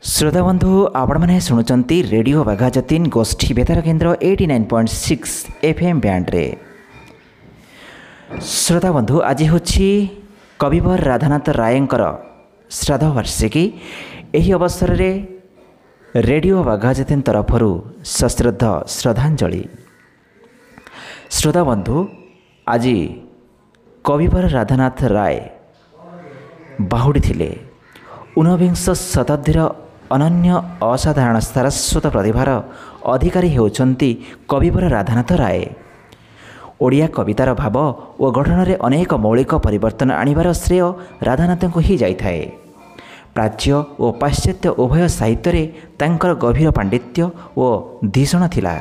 श्रोता बंधु आपण मैंने शुणुंट रेडियो बाघा जतीन गोष्ठी बेतार केन्द्र 89.6 FM बैंड रे। श्रोता बंधु आज हूँ कविवर राधानाथ रायंकर श्राद्ध वार्षिकी। यही अवसर रे रेडियो बाघा जतीन तरफ सश्रद्ध श्रद्धांजलि। श्रोता बंधु आज कविवर राधानाथ राय बाहुड़ी थिले। ऊनविंश शताब्दीर अनन्य असाधारण सारस्वत प्रतिभार अधिकारी हेउछन्ति कविवर राधानाथ राय। ओडिया कवितार भाव और गठन में अनेक मौलिक परिवर्तन आनिबार श्रेय राधानाथ को ही जाइथाए। प्राच्य और पाश्चात्य उभय साहित्य रे तांकर गभीर पांडित्य और धीषण थिला।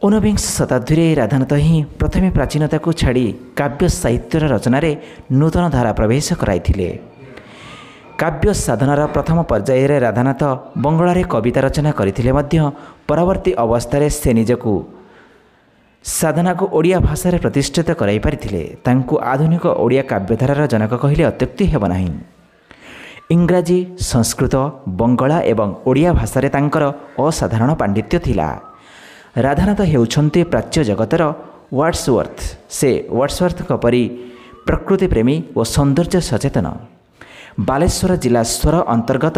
ऊनविंश शताब्दी रे राधानाथ ही प्रथमे प्राचीनता को छाड़ी काव्य साहित्यर रचना रे नूतन धारा प्रवेश कराइथिले। काव्य साधनार प्रथम पर्यायर राधानाथ बंगलारे कविता रचना करथिले मध्य परवर्ती अवस्था से निजकू साधना को ओडिया भाषा रे प्रतिष्ठित कराई पारिथिले। तांकु आधुनिक ओडिया काव्यधारार जनक कहिले अत्युक्ति हेब नाही। इंग्राजी, संस्कृत, बंगला एवं ओडिया भाषा रे तांकर असाधारण पांडित्य थिला। राधानाथ हेउछन्ते प्राच्य जगतर वर्ड्सवर्थ। से वर्ड्सवर्थ परी प्रकृति प्रेमी और सौंदर्य सचेतन। बालेश्वर जिला स्वर अंतर्गत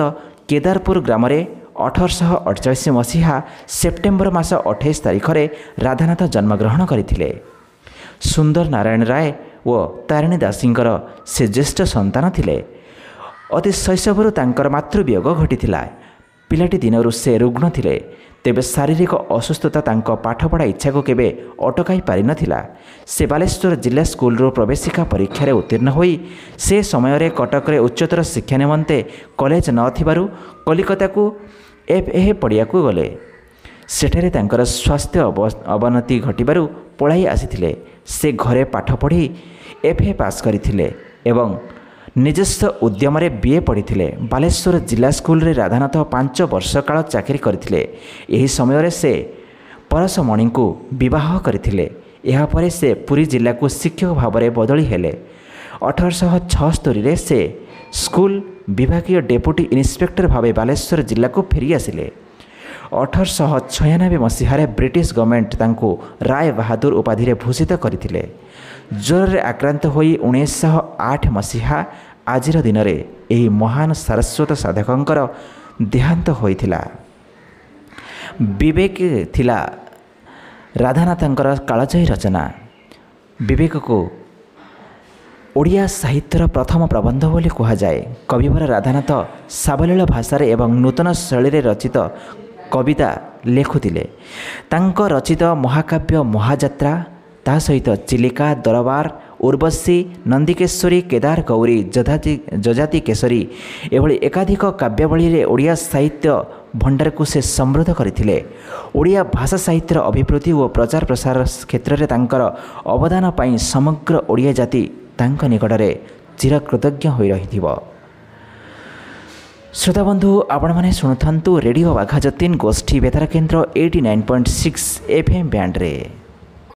केदारपुर ग्राम 1848 मसीहा सेप्टेम्बर मास 28 तारिख में राधानाथ जन्मग्रहण करथिले। सुंदर नारायण राय व तारिणी दासींकर से ज्येष्ठ संतान थिले। अति शैशवरु तांकर मातृवियोग घटिथिला। पिलाटी दिनरु से रुग्ण थिले। तेबे शारीरिक असुस्थता तांको पाठपढ़ा इच्छा को केबे अटकाई पारि नथिला। से बालेश्वर जिला स्कूल प्रवेशिका परीक्षा रे उत्तीर्ण होई से समय रे कटक रे उच्चतर शिक्षा निमंते कॉलेज न थिबारु कलिकता को FA पढ़िया को गले। सेठारे तांकर स्वास्थ्य अवनति घटिबारु पढ़ाई आसीथिले। से घरे पाठ पढ़ी FA पास करथिले एवं निजस्व उद्यम BA पढ़ी। बालेश्वर जिला स्कूल रे राधानाथ 5 वर्ष काल चाकरी करथिले। यही समय रे से परसमणि को विवाह करथिले। यहा परे से पुरी जिला को शिक्षक भाव में बदली हेले। 1876 रे से स्कूल विभागीय डेपुटी इन्स्पेक्टर भाव बालेश्वर जिला को फेरी आसिले। 1896 मसीह ब्रिटिश गवर्नमेंट तांको राय बहादुर उपाधि भूषित करथिले। ज्वर रे आक्रांत होई 1908 मसीहा आजिर दिन रे एही महान सारस्वत साधकंकर देहांत होइथिला। विवेक थिला राधानाथंकर कालजयी रचना। विवेक को ओडिया साहित्यर प्रथम प्रबंध बोली कहा जाए। कविवर राधानाथ सावलील भाषा एवं नूतन शैली रे रचित कविता लेखुथिले। तांको रचित महाकाव्य महाजात्रा ता सहित चिलिका, दरबार, उर्वशी, नंदिकेश्वरी, केदार गौरी, जजाति केशरी एभली एकाधिक काव्यावली रे ओडिया साहित्य भंडार को से समृद्ध करथिले। ओडिया भाषा साहित्यर अभिवृद्धि और प्रचार प्रसार क्षेत्र में तांकर अवदान पाई समग्र ओडिया जाति तांको निकटरे चिरकृतज्ञ होई रहिथिबो। श्रोता बंधु आपण माने शुणुथंतु रेडियो बाघा जतीन गोष्ठी बेतार केन्द्र 89.6 FM बैंड रे।